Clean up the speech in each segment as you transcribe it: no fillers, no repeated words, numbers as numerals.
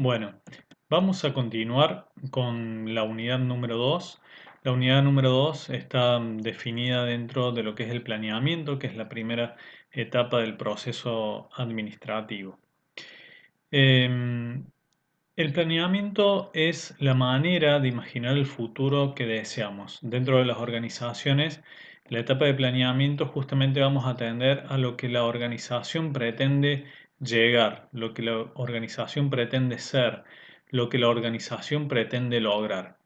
Bueno, vamos a continuar con la unidad número 2. La unidad número 2 está definida dentro de lo que es el planeamiento, que es la primera etapa del proceso administrativo. El planeamiento es la manera de imaginar el futuro que deseamos. Dentro de las organizaciones, la etapa de planeamiento justamente vamos a atender a lo que la organización pretende llegar, lo que la organización pretende ser, lo que la organización pretende lograr.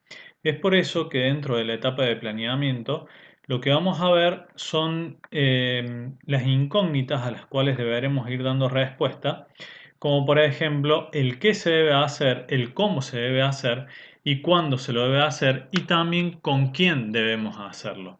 Es por eso que dentro de la etapa de planeamiento, lo que vamos a ver son las incógnitas a las cuales deberemos ir dando respuesta, como por ejemplo el qué se debe hacer, el cómo se debe hacer y cuándo se lo debe hacer y también con quién debemos hacerlo.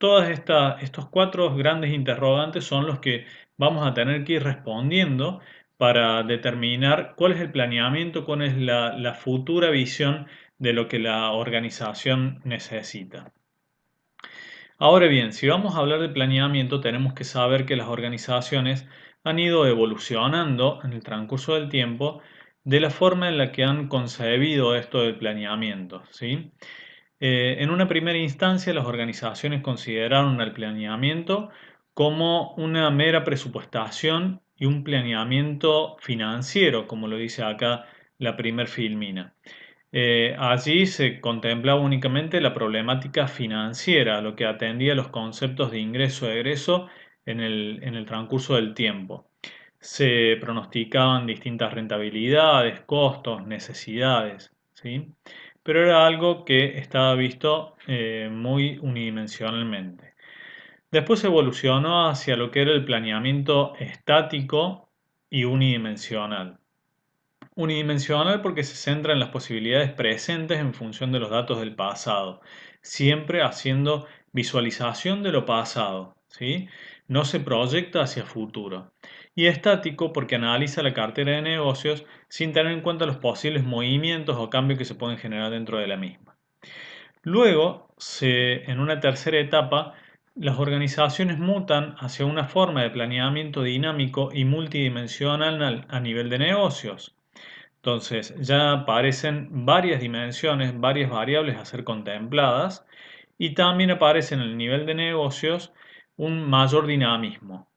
Estos cuatro grandes interrogantes son los que vamos a tener que ir respondiendo para determinar cuál es el planeamiento, cuál es la futura visión de lo que la organización necesita. Ahora bien, si vamos a hablar de planeamiento, tenemos que saber que las organizaciones han ido evolucionando en el transcurso del tiempo de la forma en la que han concebido esto del planeamiento, ¿sí? En una primera instancia, las organizaciones consideraron el planeamiento como una mera presupuestación y un planeamiento financiero, como lo dice acá la primer filmina. Allí se contemplaba únicamente la problemática financiera, lo que atendía los conceptos de ingreso-egreso en el transcurso del tiempo. Se pronosticaban distintas rentabilidades, costos, necesidades, ¿sí? Pero era algo que estaba visto muy unidimensionalmente. Después evolucionó hacia lo que era el planeamiento estático y unidimensional. Unidimensional porque se centra en las posibilidades presentes en función de los datos del pasado, siempre haciendo visualización de lo pasado, ¿sí? No se proyecta hacia futuro. Y estático porque analiza la cartera de negocios sin tener en cuenta los posibles movimientos o cambios que se pueden generar dentro de la misma. Luego, en una tercera etapa, las organizaciones mutan hacia una forma de planeamiento dinámico y multidimensional a nivel de negocios. Entonces, ya aparecen varias dimensiones, varias variables a ser contempladas y también aparece en el nivel de negocios un mayor dinamismo.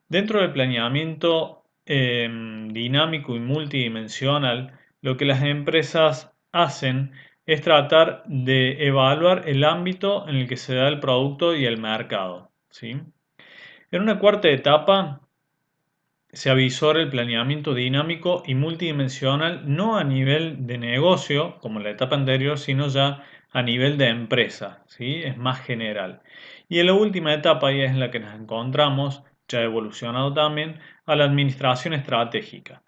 Dentro del planeamiento dinámico y multidimensional, lo que las empresas hacen es tratar de evaluar el ámbito en el que se da el producto y el mercado, ¿sí? En una cuarta etapa, se avisora el planeamiento dinámico y multidimensional no a nivel de negocio, como en la etapa anterior, sino ya a nivel de empresa, ¿sí? Es más general. Y en la última etapa, y es en la que nos encontramos, ya evolucionado también, a la administración estratégica.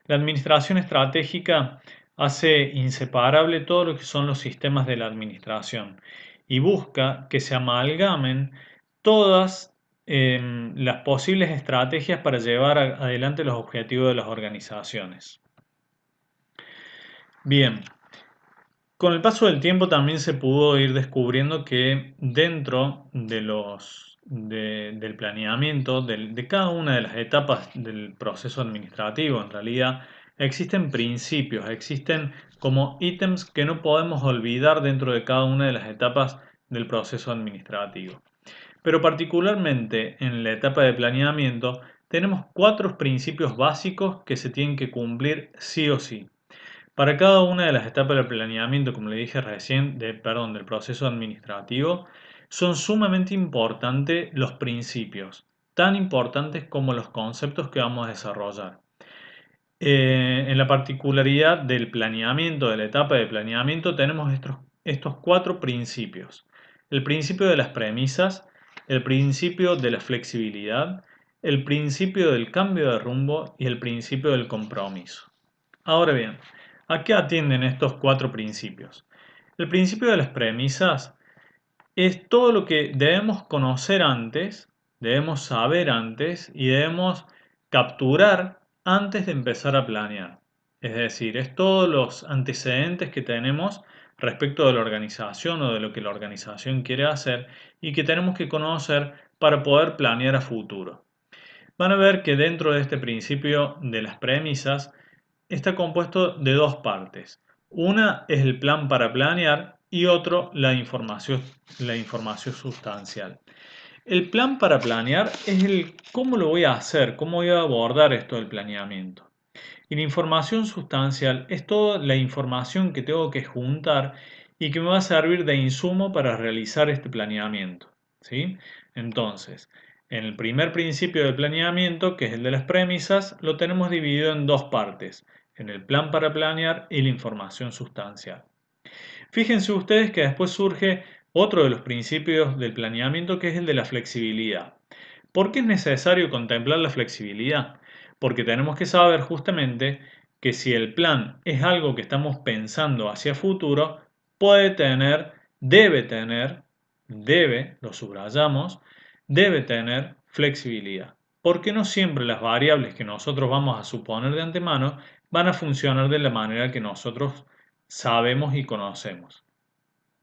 La administración estratégica hace inseparable todo lo que son los sistemas de la administración y busca que se amalgamen todas las posibles estrategias para llevar adelante los objetivos de las organizaciones. Bien, con el paso del tiempo también se pudo ir descubriendo que dentro del planeamiento de cada una de las etapas del proceso administrativo, en realidad existen principios, existen como ítems que no podemos olvidar dentro de cada una de las etapas del proceso administrativo. Pero particularmente en la etapa de planeamiento tenemos cuatro principios básicos que se tienen que cumplir sí o sí. Para cada una de las etapas del planeamiento, como le dije recién, del proceso administrativo, son sumamente importantes los principios, tan importantes como los conceptos que vamos a desarrollar. En la particularidad del planeamiento, de la etapa de planeamiento, tenemos estos cuatro principios. El principio de las premisas, el principio de la flexibilidad, el principio del cambio de rumbo y el principio del compromiso. Ahora bien, ¿a qué atienden estos cuatro principios? El principio de las premisas es todo lo que debemos conocer antes, debemos saber antes y debemos capturar antes de empezar a planear. Es decir, es todos los antecedentes que tenemos respecto de la organización o de lo que la organización quiere hacer y que tenemos que conocer para poder planear a futuro. Van a ver que dentro de este principio de las premisas está compuesto de dos partes. Una es el plan para planear y otro la información sustancial. El plan para planear es el cómo lo voy a hacer, cómo voy a abordar esto del planeamiento. Y la información sustancial es toda la información que tengo que juntar y que me va a servir de insumo para realizar este planeamiento. ¿Sí? Entonces, en el primer principio del planeamiento, que es el de las premisas, lo tenemos dividido en dos partes, en el plan para planear y la información sustancial. Fíjense ustedes que después surge otro de los principios del planeamiento, que es el de la flexibilidad. ¿Por qué es necesario contemplar la flexibilidad? Porque tenemos que saber justamente que si el plan es algo que estamos pensando hacia futuro, puede tener, lo subrayamos, debe tener flexibilidad. Porque no siempre las variables que nosotros vamos a suponer de antemano van a funcionar de la manera que nosotros sabemos y conocemos.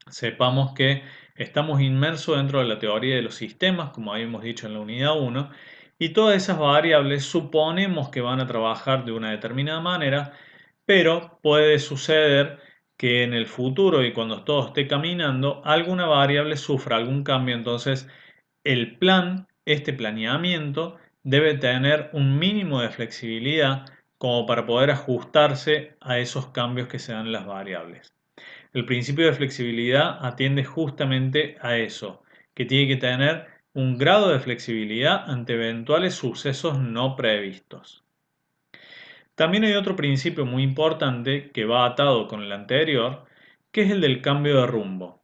Sepamos que estamos inmersos dentro de la teoría de los sistemas, como habíamos dicho en la unidad 1, y todas esas variables suponemos que van a trabajar de una determinada manera, pero puede suceder que en el futuro y cuando todo esté caminando, alguna variable sufra algún cambio, entonces el plan, este planeamiento, debe tener un mínimo de flexibilidad como para poder ajustarse a esos cambios que se dan en las variables. El principio de flexibilidad atiende justamente a eso, que tiene que tener un grado de flexibilidad ante eventuales sucesos no previstos. También hay otro principio muy importante que va atado con el anterior, que es el del cambio de rumbo.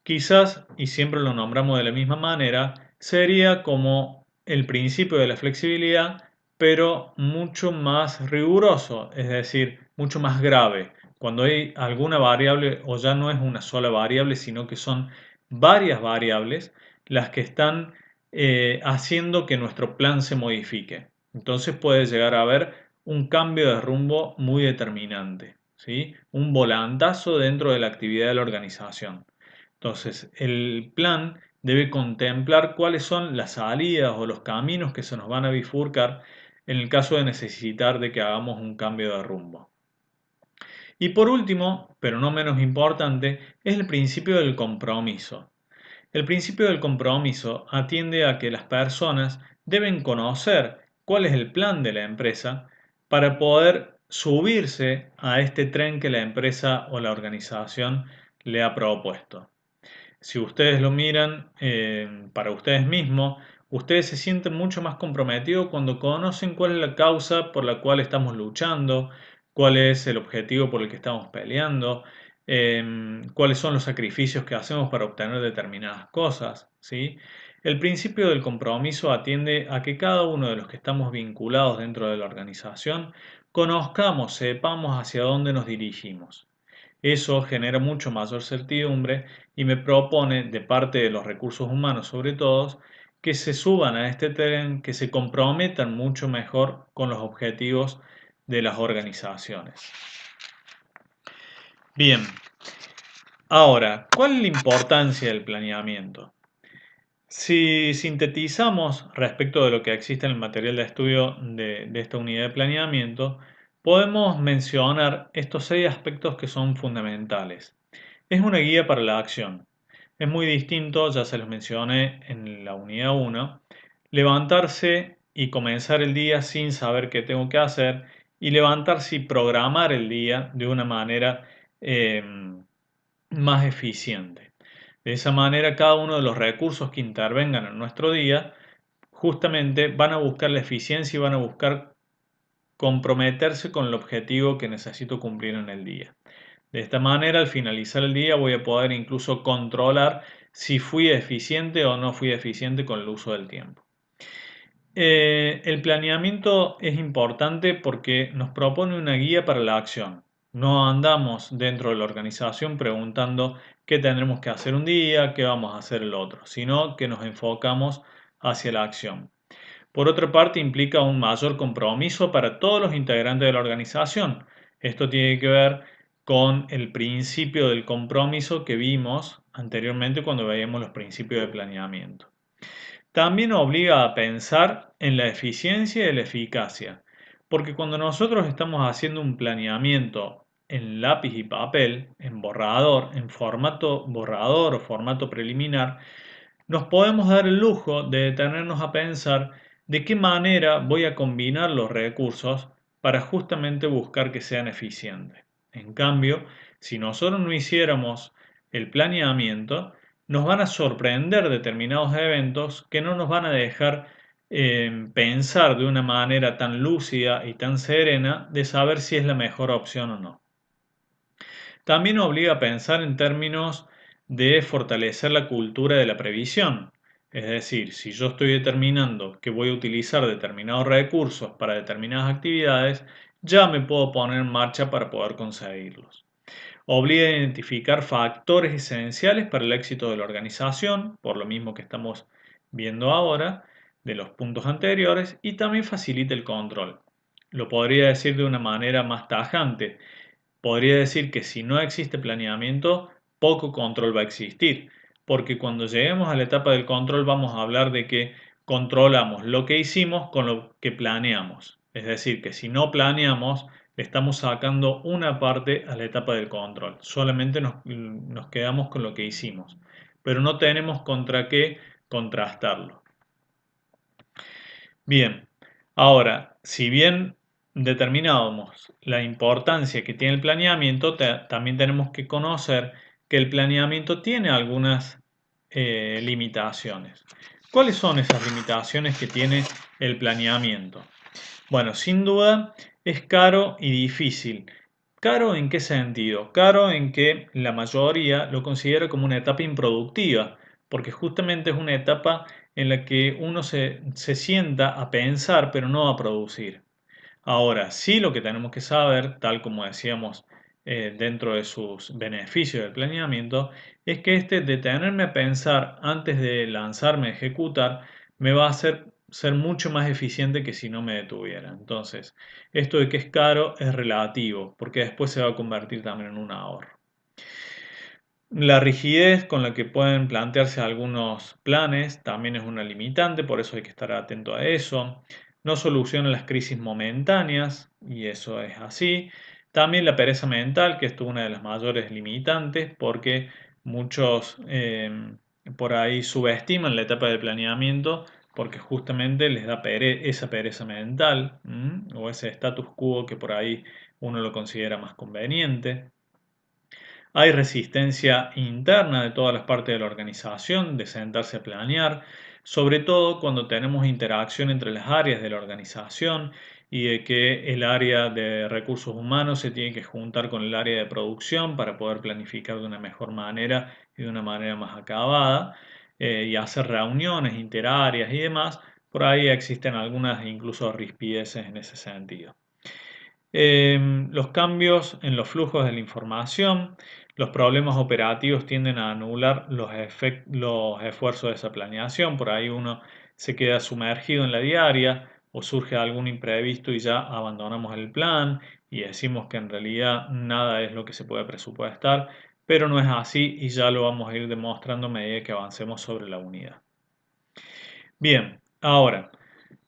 Quizás, y siempre lo nombramos de la misma manera, sería como el principio de la flexibilidad, pero mucho más riguroso, es decir, mucho más grave. Cuando hay alguna variable, o ya no es una sola variable, sino que son varias variables las que están haciendo que nuestro plan se modifique. Entonces puede llegar a haber un cambio de rumbo muy determinante, ¿sí? Un volantazo dentro de la actividad de la organización. Entonces, el plan debe contemplar cuáles son las salidas o los caminos que se nos van a bifurcar en el caso de necesitar de que hagamos un cambio de rumbo. Y por último, pero no menos importante, es el principio del compromiso. El principio del compromiso atiende a que las personas deben conocer cuál es el plan de la empresa para poder subirse a este tren que la empresa o la organización le ha propuesto. Si ustedes lo miran para ustedes mismos, ustedes se sienten mucho más comprometidos cuando conocen cuál es la causa por la cual estamos luchando, cuál es el objetivo por el que estamos peleando, cuáles son los sacrificios que hacemos para obtener determinadas cosas, ¿sí? El principio del compromiso atiende a que cada uno de los que estamos vinculados dentro de la organización conozcamos, sepamos hacia dónde nos dirigimos. Eso genera mucho mayor certidumbre y me propone, de parte de los recursos humanos sobre todo, que se suban a este tren, que se comprometan mucho mejor con los objetivos de las organizaciones. Bien, ahora, ¿cuál es la importancia del planeamiento? Si sintetizamos respecto de lo que existe en el material de estudio de esta unidad de planeamiento, podemos mencionar estos 6 aspectos que son fundamentales. Es una guía para la acción. Es muy distinto, ya se los mencioné en la unidad 1, levantarse y comenzar el día sin saber qué tengo que hacer y levantarse y programar el día de una manera eh, más eficiente. De esa manera, cada uno de los recursos que intervengan en nuestro día justamente van a buscar la eficiencia y van a buscar comprometerse con el objetivo que necesito cumplir en el día. De esta manera, al finalizar el día, voy a poder incluso controlar si fui eficiente o no fui eficiente con el uso del tiempo. El planeamiento es importante porque nos propone una guía para la acción. No andamos dentro de la organización preguntando qué tendremos que hacer un día, qué vamos a hacer el otro, sino que nos enfocamos hacia la acción. Por otra parte, implica un mayor compromiso para todos los integrantes de la organización. Esto tiene que ver con el principio del compromiso que vimos anteriormente cuando veíamos los principios de planeamiento. También obliga a pensar en la eficiencia y la eficacia, Porque cuando nosotros estamos haciendo un planeamiento en lápiz y papel, en borrador, en formato borrador o formato preliminar, nos podemos dar el lujo de detenernos a pensar de qué manera voy a combinar los recursos para justamente buscar que sean eficientes. En cambio, si nosotros no hiciéramos el planeamiento, nos van a sorprender determinados eventos que no nos van a dejar pensar de una manera tan lúcida y tan serena de saber si es la mejor opción o no. También obliga a pensar en términos de fortalecer la cultura de la previsión. Es decir, si yo estoy determinando que voy a utilizar determinados recursos para determinadas actividades, ya me puedo poner en marcha para poder conseguirlos. Obliga a identificar factores esenciales para el éxito de la organización, por lo mismo que estamos viendo ahora, de los puntos anteriores, y también facilita el control. Lo podría decir de una manera más tajante. Podría decir que si no existe planeamiento, poco control va a existir, porque cuando lleguemos a la etapa del control vamos a hablar de que controlamos lo que hicimos con lo que planeamos. Es decir, que si no planeamos, le estamos sacando una parte a la etapa del control. Solamente nos quedamos con lo que hicimos, pero no tenemos contra qué contrastarlo. Bien, ahora, si bien determinamos la importancia que tiene el planeamiento, también tenemos que conocer que el planeamiento tiene algunas limitaciones. ¿Cuáles son esas limitaciones que tiene el planeamiento? Bueno, sin duda es caro y difícil. ¿Caro en qué sentido? Caro en que la mayoría lo considera como una etapa improductiva, porque justamente es una etapa en la que uno se sienta a pensar, pero no a producir. Ahora, sí lo que tenemos que saber, tal como decíamos dentro de sus beneficios del planeamiento, es que este detenerme a pensar antes de lanzarme a ejecutar me va a hacer ser mucho más eficiente que si no me detuviera. Entonces, esto de que es caro es relativo, porque después se va a convertir también en un ahorro. La rigidez con la que pueden plantearse algunos planes también es una limitante, por eso hay que estar atento a eso. No soluciona las crisis momentáneas, y eso es así. También la pereza mental, que esto es una de las mayores limitantes, porque muchos por ahí subestiman la etapa de planeamiento, porque justamente les da esa pereza mental, o ese status quo que por ahí uno lo considera más conveniente. Hay resistencia interna de todas las partes de la organización de sentarse a planear, sobre todo cuando tenemos interacción entre las áreas de la organización y de que el área de recursos humanos se tiene que juntar con el área de producción para poder planificar de una mejor manera y de una manera más acabada y hacer reuniones interáreas y demás. Por ahí existen algunas incluso rispideces en ese sentido. Los cambios en los flujos de la información, los problemas operativos tienden a anular los esfuerzos de esa planeación. Por ahí uno se queda sumergido en la diaria o surge algún imprevisto y ya abandonamos el plan y decimos que en realidad nada es lo que se puede presupuestar, pero no es así y ya lo vamos a ir demostrando a medida que avancemos sobre la unidad. Bien, ahora.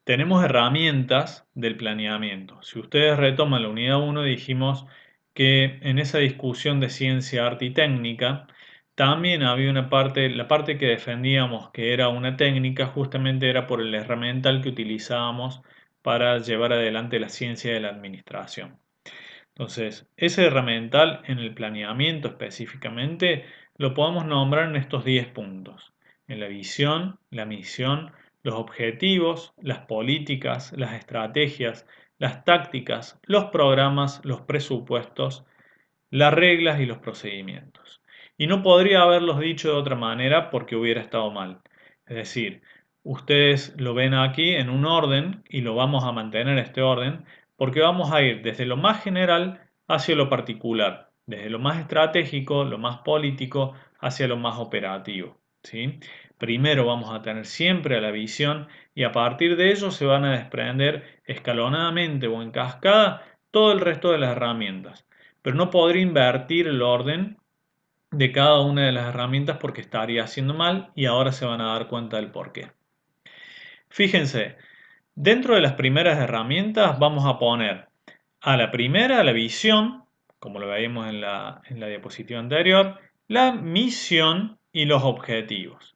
Tenemos herramientas del planeamiento. Si ustedes retoman la unidad 1, dijimos que en esa discusión de ciencia, arte y técnica, también había una parte, la parte que defendíamos que era una técnica, justamente era por el herramental que utilizábamos para llevar adelante la ciencia de la administración. Entonces, ese herramental en el planeamiento específicamente lo podemos nombrar en estos 10 puntos. En la visión, la misión, los objetivos, las políticas, las estrategias, las tácticas, los programas, los presupuestos, las reglas y los procedimientos. Y no podría haberlos dicho de otra manera porque hubiera estado mal. Es decir, ustedes lo ven aquí en un orden y lo vamos a mantener este orden porque vamos a ir desde lo más general hacia lo particular, desde lo más estratégico, lo más político, hacia lo más operativo. ¿Sí? Primero vamos a tener siempre la visión y a partir de ello se van a desprender escalonadamente o en cascada todo el resto de las herramientas. Pero no podría invertir el orden de cada una de las herramientas porque estaría haciendo mal y ahora se van a dar cuenta del por qué. Fíjense, Dentro de las primeras herramientas vamos a poner a la primera la visión, como lo veíamos en la diapositiva anterior, la misión y los objetivos.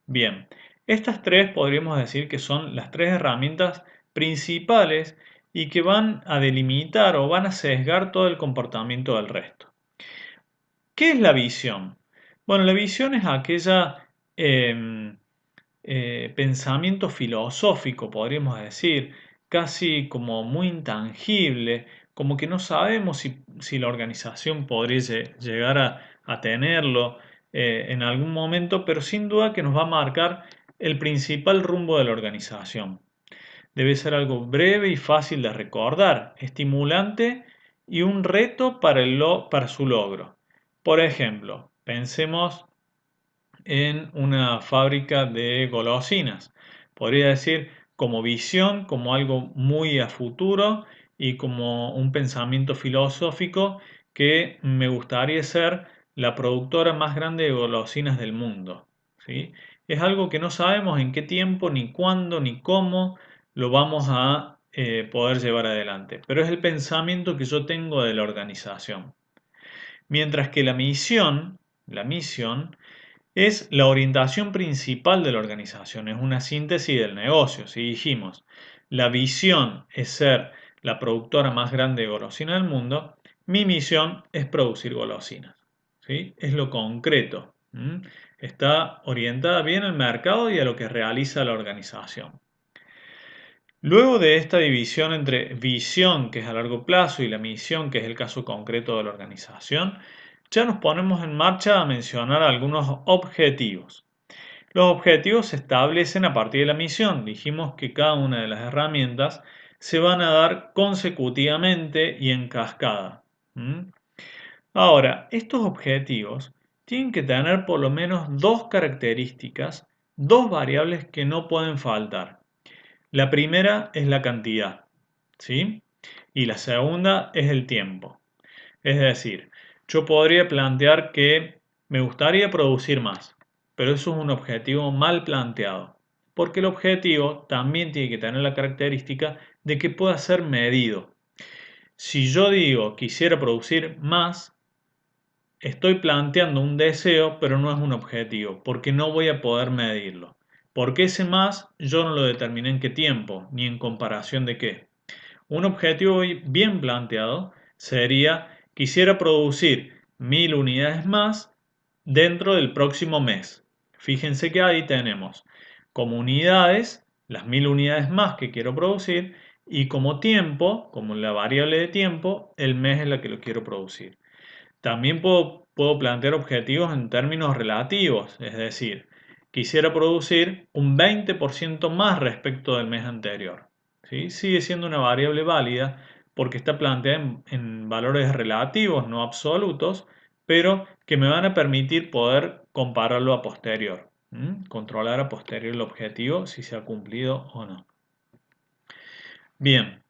Bien, estas tres podríamos decir que son las tres herramientas principales y que van a delimitar o van a sesgar todo el comportamiento del resto. ¿Qué es la visión? Bueno, la visión es aquella pensamiento filosófico, podríamos decir, casi como muy intangible, como que no sabemos si la organización podría llegar a tenerlo en algún momento, pero sin duda que nos va a marcar el principal rumbo de la organización. Debe ser algo breve y fácil de recordar, estimulante y un reto para su logro. Por ejemplo, pensemos en una fábrica de golosinas. Podría decir como visión, como algo muy a futuro y como un pensamiento filosófico que me gustaría ser la productora más grande de golosinas del mundo. ¿Sí? Es algo que no sabemos en qué tiempo, ni cuándo, ni cómo lo vamos a poder llevar adelante, pero es el pensamiento que yo tengo de la organización. Mientras que la misión es la orientación principal de la organización, es una síntesis del negocio. Si dijimos, la visión es ser la productora más grande de golosinas del mundo, mi misión es producir golosinas. ¿Sí? Es lo concreto. Está orientada bien al mercado y a lo que realiza la organización. Luego de esta división entre visión, que es a largo plazo, y la misión, que es el caso concreto de la organización, ya nos ponemos en marcha a mencionar algunos objetivos. Los objetivos se establecen a partir de la misión. Dijimos que cada una de las herramientas se van a dar consecutivamente y en cascada. Ahora, estos objetivos tienen que tener por lo menos dos características, dos variables que no pueden faltar. La primera es la cantidad, ¿sí? Y la segunda es el tiempo. Es decir, yo podría plantear que me gustaría producir más, pero eso es un objetivo mal planteado, porque el objetivo también tiene que tener la característica de que pueda ser medido. Si yo digo quisiera producir más, estoy planteando un deseo, pero no es un objetivo, porque no voy a poder medirlo. Porque ese más yo no lo determiné en qué tiempo, ni en comparación de qué. Un objetivo bien planteado sería, quisiera producir 1000 unidades más dentro del próximo mes. Fíjense que ahí tenemos como unidades, las 1000 unidades más que quiero producir, y como tiempo, como la variable de tiempo, el mes en la que lo quiero producir. También puedo plantear objetivos en términos relativos, es decir, quisiera producir un 20% más respecto del mes anterior. ¿Sí? Sigue siendo una variable válida porque está planteada en valores relativos, no absolutos, pero que me van a permitir poder compararlo a posterior. Controlar a posterior el objetivo si se ha cumplido o no. Bien,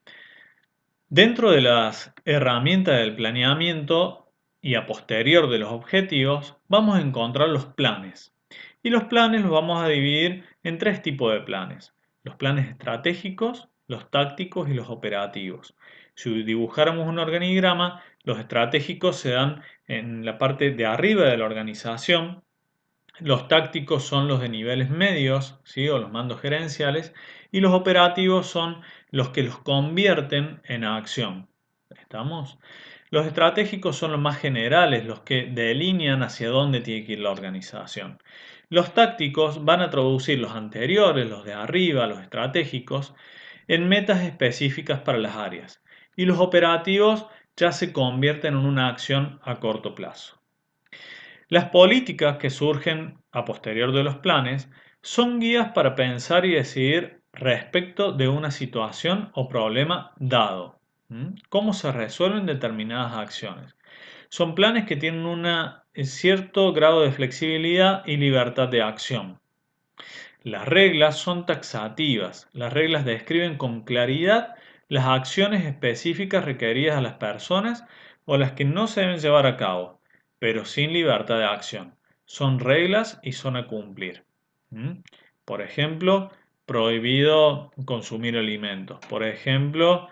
dentro de las herramientas del planeamiento y a posterior de los objetivos, vamos a encontrar los planes. Y los planes los vamos a dividir en tres tipos de planes. Los planes estratégicos, los tácticos y los operativos. Si dibujáramos un organigrama, los estratégicos se dan en la parte de arriba de la organización. Los tácticos son los de niveles medios, ¿sí? O los mandos gerenciales, y los operativos son los que los convierten en acción. ¿Estamos? Los estratégicos son los más generales, los que delinean hacia dónde tiene que ir la organización. Los tácticos van a traducir los anteriores, los de arriba, los estratégicos, en metas específicas para las áreas. Y los operativos ya se convierten en una acción a corto plazo. Las políticas que surgen a posterior de los planes son guías para pensar y decidir respecto de una situación o problema dado. ¿Cómo se resuelven determinadas acciones? Son planes que tienen un cierto grado de flexibilidad y libertad de acción. Las reglas son taxativas. Las reglas describen con claridad las acciones específicas requeridas a las personas o las que no se deben llevar a cabo, pero sin libertad de acción. Son reglas y son a cumplir. Por ejemplo, prohibido consumir alimentos. Por ejemplo,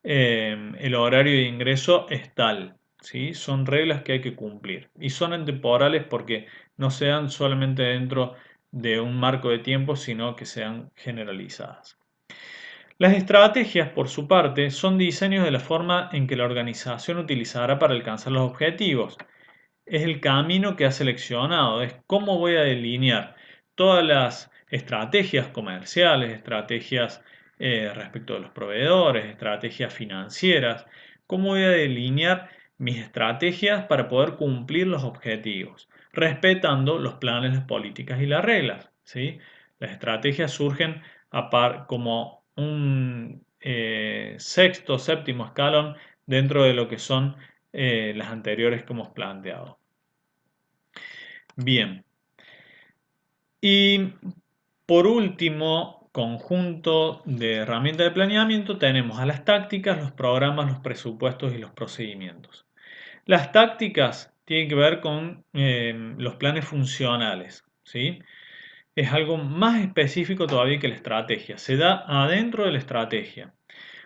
el horario de ingreso es tal, ¿sí? Son reglas que hay que cumplir y son atemporales porque no sean solamente dentro de un marco de tiempo, sino que sean generalizadas. Las estrategias, por su parte, son diseños de la forma en que la organización utilizará para alcanzar los objetivos. Es el camino que ha seleccionado, es cómo voy a delinear todas las estrategias comerciales, estrategias respecto de los proveedores, estrategias financieras, cómo voy a delinear mis estrategias para poder cumplir los objetivos, respetando los planes, las políticas y las reglas, ¿sí? Las estrategias surgen como un sexto, séptimo escalón dentro de lo que son las anteriores que hemos planteado. Bien. Y por último, conjunto de herramientas de planeamiento, tenemos a las tácticas, los programas, los presupuestos y los procedimientos. Las tácticas tienen que ver con los planes funcionales, ¿sí? Es algo más específico todavía que la estrategia. Se da adentro de la estrategia.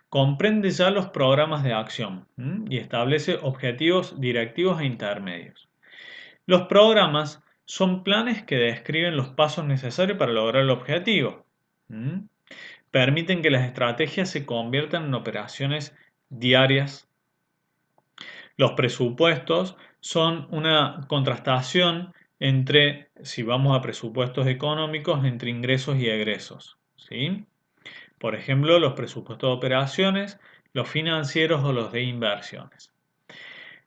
Comprende ya los programas de acción y establece objetivos directivos e intermedios. Los programas son planes que describen los pasos necesarios para lograr el objetivo. ¿Mm? Permiten que las estrategias se conviertan en operaciones diarias. Los presupuestos son una contrastación entre, si vamos a presupuestos económicos, entre ingresos y egresos, ¿sí? Por ejemplo, los presupuestos de operaciones, los financieros o los de inversiones.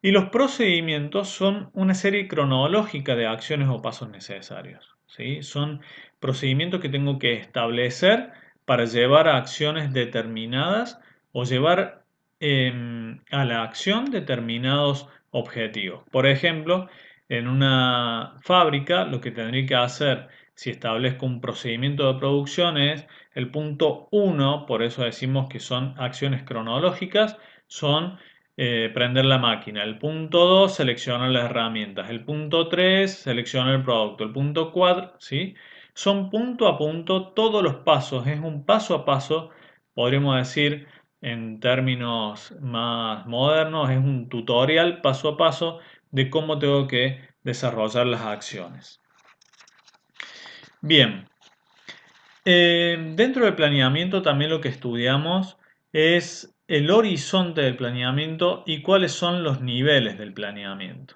Y los procedimientos son una serie cronológica de acciones o pasos necesarios, ¿sí? Son procedimientos que tengo que establecer para llevar a acciones determinadas o llevar a la acción determinados objetivos. Por ejemplo, en una fábrica lo que tendría que hacer si establezco un procedimiento de producción es el punto 1, por eso decimos que son acciones cronológicas, son prender la máquina. El punto 2, seleccionar las herramientas. El punto 3, seleccionar el producto. El punto 4, ¿sí? Son punto a punto todos los pasos. Es un paso a paso, podríamos decir en términos más modernos, es un tutorial paso a paso de cómo tengo que desarrollar las acciones. Bien, dentro del planeamiento también lo que estudiamos es el horizonte del planeamiento y cuáles son los niveles del planeamiento.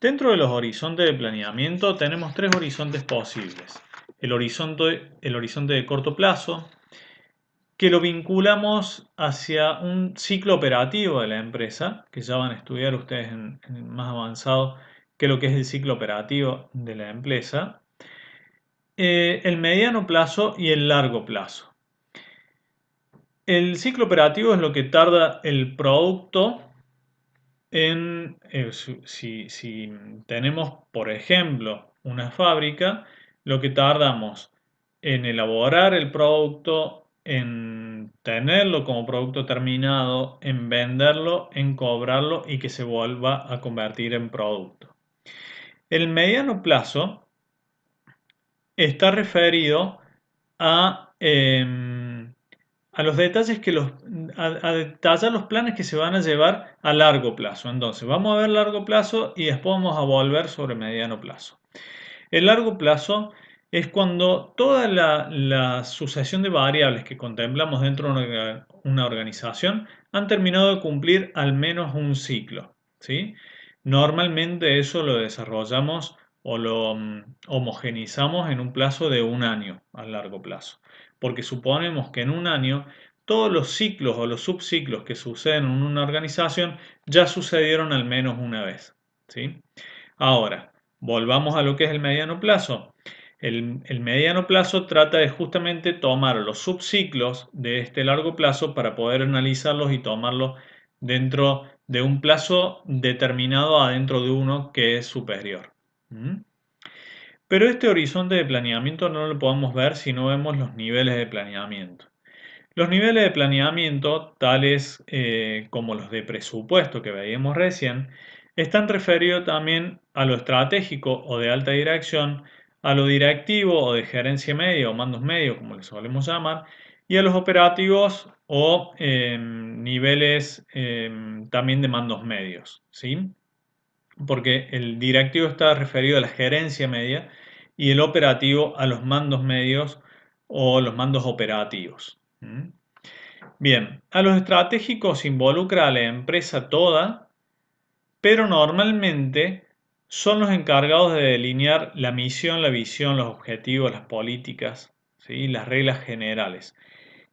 Dentro de los horizontes de planeamiento tenemos tres horizontes posibles. El horizonte de corto plazo, que lo vinculamos hacia un ciclo operativo de la empresa, que ya van a estudiar ustedes en más avanzado qué es lo que es el ciclo operativo de la empresa. El mediano plazo y el largo plazo. El ciclo operativo es lo que tarda el producto en, si tenemos, por ejemplo, una fábrica, lo que tardamos en elaborar el producto, en tenerlo como producto terminado, en venderlo, en cobrarlo y que se vuelva a convertir en producto. El mediano plazo está referido a los detalles a detallar los planes que se van a llevar a largo plazo. Entonces, vamos a ver largo plazo y después vamos a volver sobre mediano plazo. El largo plazo es cuando toda la sucesión de variables que contemplamos dentro de una organización han terminado de cumplir al menos un ciclo, ¿sí? Normalmente eso lo desarrollamos o lo homogenizamos en un plazo de un año a largo plazo, porque suponemos que en un año todos los ciclos o los subciclos que suceden en una organización ya sucedieron al menos una vez, ¿sí? Ahora, volvamos a lo que es el mediano plazo. El mediano plazo trata de justamente tomar los subciclos de este largo plazo para poder analizarlos y tomarlos dentro de un plazo determinado adentro de uno que es superior. ¿Mm? Pero este horizonte de planeamiento no lo podemos ver si no vemos los niveles de planeamiento. Los niveles de planeamiento, tales como los de presupuesto que veíamos recién, están referidos también a lo estratégico o de alta dirección, a lo directivo o de gerencia media o mandos medios, como les solemos llamar, y a los operativos o niveles también de mandos medios, ¿sí? Porque el directivo está referido a la gerencia media y el operativo a los mandos medios o los mandos operativos. ¿Mm? Bien, a los estratégicos involucra a la empresa toda, pero normalmente son los encargados de delinear la misión, la visión, los objetivos, las políticas, ¿sí? Las reglas generales.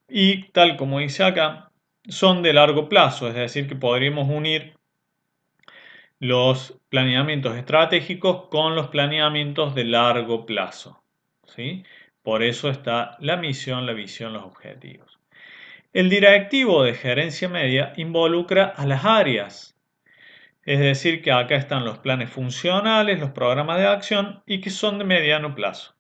Y tal como dice acá, son de largo plazo, es decir, que podríamos unir los planeamientos estratégicos con los planeamientos de largo plazo, ¿sí? Por eso está la misión, la visión, los objetivos. El directivo de gerencia media involucra a las áreas, es decir, que acá están los planes funcionales, los programas de acción y que son de mediano plazo.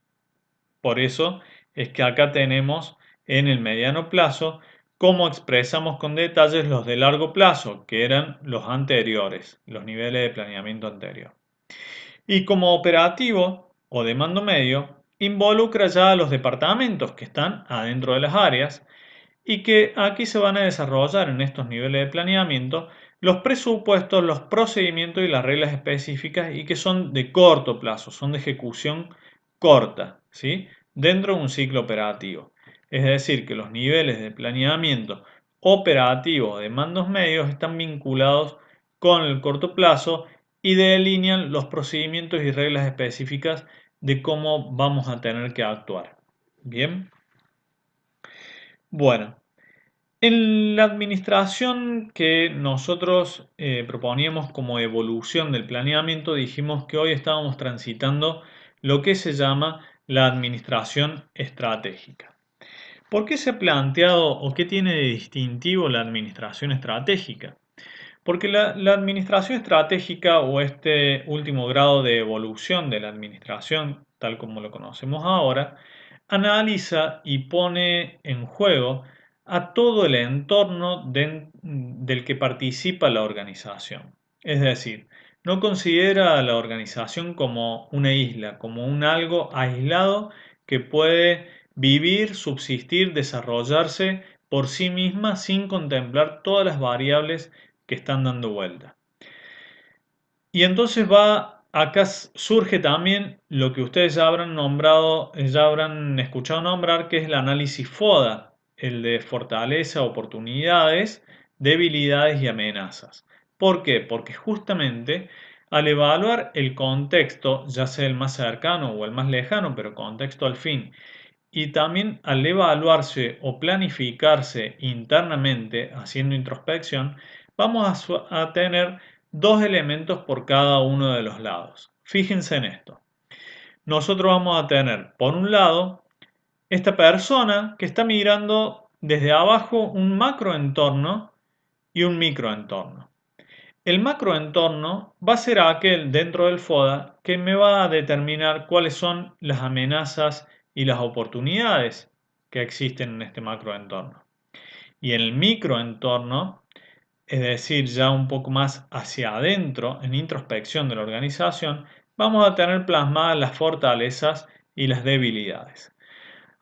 Por eso es que acá tenemos en el mediano plazo cómo expresamos con detalles los de largo plazo, que eran los anteriores, los niveles de planeamiento anterior. Y como operativo o de mando medio, involucra ya a los departamentos que están adentro de las áreas y que aquí se van a desarrollar en estos niveles de planeamiento los presupuestos, los procedimientos y las reglas específicas y que son de corto plazo, son de ejecución corta, ¿sí? Dentro de un ciclo operativo. Es decir, que los niveles de planeamiento operativo de mandos medios están vinculados con el corto plazo y delinean los procedimientos y reglas específicas de cómo vamos a tener que actuar. Bien, bueno. En la administración que nosotros proponíamos como evolución del planeamiento, dijimos que hoy estábamos transitando lo que se llama la administración estratégica. ¿Por qué se ha planteado o qué tiene de distintivo la administración estratégica? Porque la administración estratégica o este último grado de evolución de la administración, tal como lo conocemos ahora, analiza y pone en juego a todo el entorno del que participa la organización. Es decir, no considera a la organización como una isla, como un algo aislado que puede vivir, subsistir, desarrollarse por sí misma sin contemplar todas las variables que están dando vuelta. Y entonces acá surge también lo que ustedes ya habrán nombrado, ya habrán escuchado nombrar, que es el análisis FODA, el de fortaleza, oportunidades, debilidades y amenazas. ¿Por qué? Porque justamente al evaluar el contexto, ya sea el más cercano o el más lejano, pero contexto al fin, y también al evaluarse o planificarse internamente, haciendo introspección, vamos a tener dos elementos por cada uno de los lados. Fíjense en esto. Nosotros vamos a tener, por un lado, esta persona que está mirando desde abajo un macroentorno y un microentorno. El macroentorno va a ser aquel dentro del FODA que me va a determinar cuáles son las amenazas y las oportunidades que existen en este macroentorno. Y en el microentorno, es decir, ya un poco más hacia adentro, en introspección de la organización, vamos a tener plasmadas las fortalezas y las debilidades.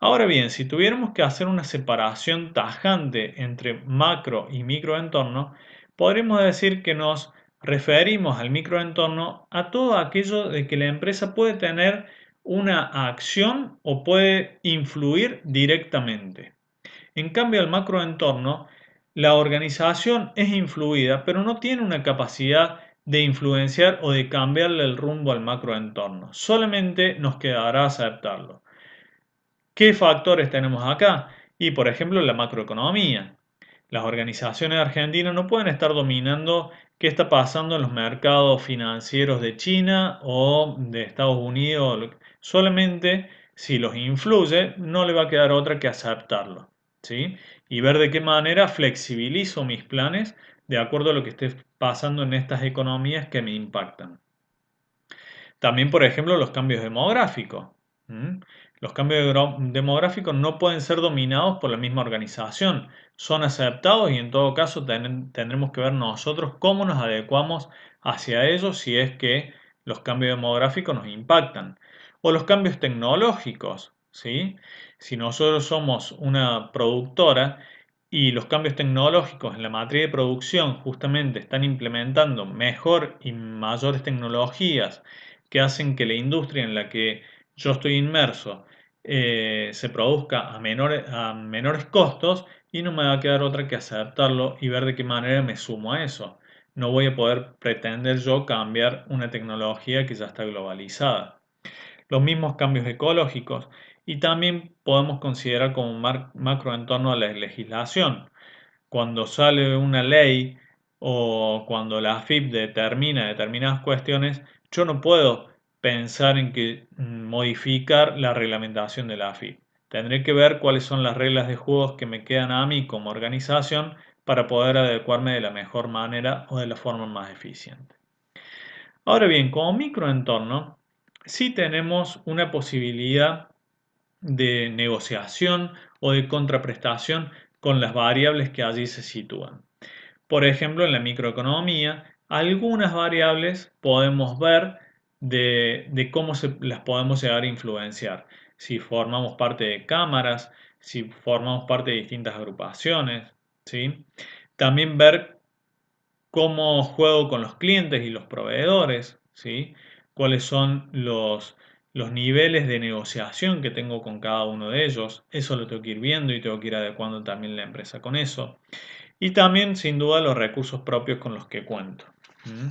Ahora bien, si tuviéramos que hacer una separación tajante entre macro y microentorno, podríamos decir que nos referimos al microentorno a todo aquello de que la empresa puede tener una acción o puede influir directamente. En cambio, al macroentorno, la organización es influida, pero no tiene una capacidad de influenciar o de cambiarle el rumbo al macroentorno. Solamente nos quedará aceptarlo. ¿Qué factores tenemos acá? Y por ejemplo la macroeconomía. Las organizaciones argentinas no pueden estar dominando qué está pasando en los mercados financieros de China o de Estados Unidos. Solamente si los influye, no le va a quedar otra que aceptarlo, ¿sí? Y ver de qué manera flexibilizo mis planes de acuerdo a lo que esté pasando en estas economías que me impactan. También, por ejemplo, los cambios demográficos. ¿Mm? Los cambios demográficos no pueden ser dominados por la misma organización. Son aceptados y en todo caso tendremos que ver nosotros cómo nos adecuamos hacia ellos si es que los cambios demográficos nos impactan. O los cambios tecnológicos, ¿sí? Si nosotros somos una productora y los cambios tecnológicos en la materia de producción justamente están implementando mejor y mayores tecnologías que hacen que la industria en la que yo estoy inmerso se produzca a menores costos, y no me va a quedar otra que aceptarlo y ver de qué manera me sumo a eso. No voy a poder pretender yo cambiar una tecnología que ya está globalizada. Los mismos cambios ecológicos, y también podemos considerar como un macro en torno a la legislación. Cuando sale una ley o cuando la AFIP determina determinadas cuestiones, yo no puedo pensar en que modificar la reglamentación de la AFIP. Tendré que ver cuáles son las reglas de juego que me quedan a mí como organización para poder adecuarme de la mejor manera o de la forma más eficiente. Ahora bien, como microentorno, sí tenemos una posibilidad de negociación o de contraprestación con las variables que allí se sitúan. Por ejemplo, en la microeconomía, algunas variables podemos ver de cómo las podemos llegar a influenciar. Si formamos parte de cámaras, si formamos parte de distintas agrupaciones, ¿sí? También ver cómo juego con los clientes y los proveedores, ¿sí? Cuáles son los niveles de negociación que tengo con cada uno de ellos. Eso lo tengo que ir viendo y tengo que ir adecuando también la empresa con eso. Y también, sin duda, los recursos propios con los que cuento. ¿Mm?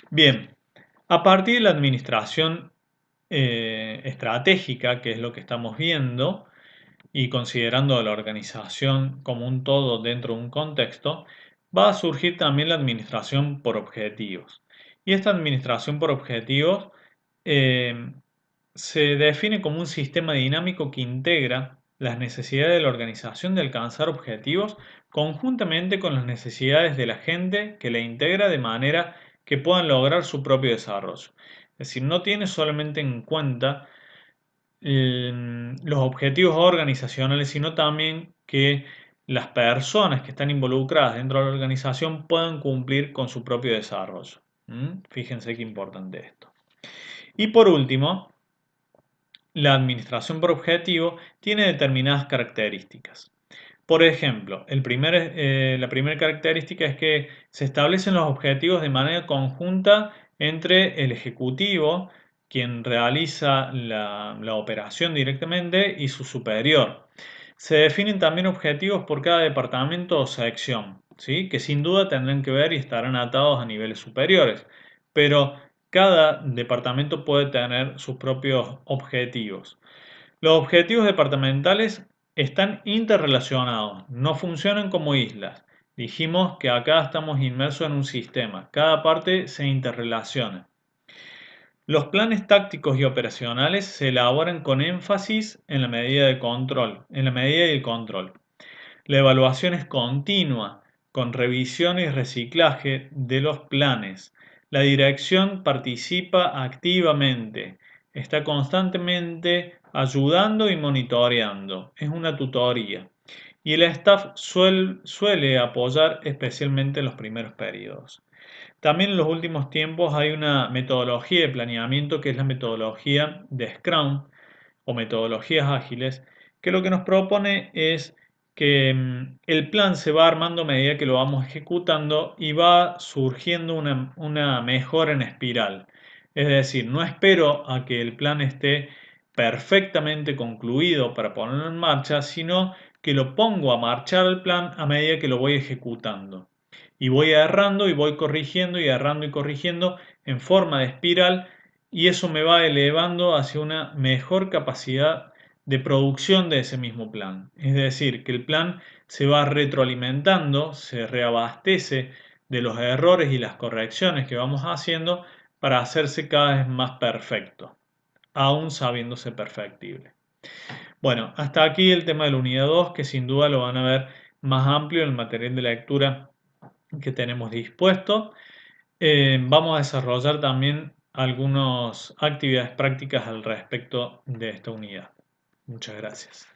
Bien, a partir de la administración estratégica, que es lo que estamos viendo, y considerando a la organización como un todo dentro de un contexto, va a surgir también la administración por objetivos. Y esta administración por objetivos eh, se define como un sistema dinámico que integra las necesidades de la organización de alcanzar objetivos conjuntamente con las necesidades de la gente que la integra de manera que puedan lograr su propio desarrollo. Es decir, no tiene solamente en cuenta los objetivos organizacionales, sino también que las personas que están involucradas dentro de la organización puedan cumplir con su propio desarrollo. Fíjense qué importante esto. Y por último, la administración por objetivo tiene determinadas características. Por ejemplo, la primera característica es que se establecen los objetivos de manera conjunta entre el ejecutivo, quien realiza la operación directamente, y su superior. Se definen también objetivos por cada departamento o sección, ¿sí? Que sin duda tendrán que ver y estarán atados a niveles superiores, pero cada departamento puede tener sus propios objetivos. Los objetivos departamentales están interrelacionados, no funcionan como islas. Dijimos que acá estamos inmersos en un sistema, cada parte se interrelaciona. Los planes tácticos y operacionales se elaboran con énfasis en la medida de control, en la medida y el control. La evaluación es continua, con revisión y reciclaje de los planes. La dirección participa activamente, está constantemente ayudando y monitoreando. Es una tutoría. Y el staff suele apoyar especialmente en los primeros periodos. También en los últimos tiempos hay una metodología de planeamiento que es la metodología de Scrum o metodologías ágiles, que lo que nos propone es que el plan se va armando a medida que lo vamos ejecutando y va surgiendo una mejora en espiral. Es decir, no espero a que el plan esté perfectamente concluido para ponerlo en marcha, sino que lo pongo a marchar el plan a medida que lo voy ejecutando. Y voy errando y voy corrigiendo y errando y corrigiendo en forma de espiral, y eso me va elevando hacia una mejor capacidad de producción de ese mismo plan. Es decir, que el plan se va retroalimentando, se reabastece de los errores y las correcciones que vamos haciendo para hacerse cada vez más perfecto, aún sabiéndose perfectible. Bueno, hasta aquí el tema de la unidad 2, que sin duda lo van a ver más amplio en el material de lectura que tenemos dispuesto. Vamos a desarrollar también algunas actividades prácticas al respecto de esta unidad. Muchas gracias.